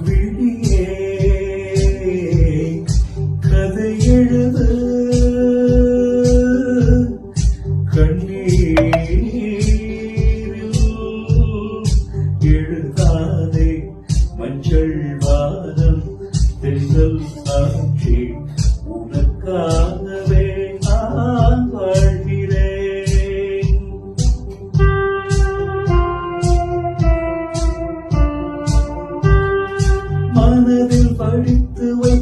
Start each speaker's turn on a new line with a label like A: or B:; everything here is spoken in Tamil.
A: விழியே கதை எழுது கண்ணீரில் எழுதாதே மஞ்சள் வானம் தென்றல் சாட்சி உனக்காகவே நான் வாழ்கிறேன். மனதில் படித்து வை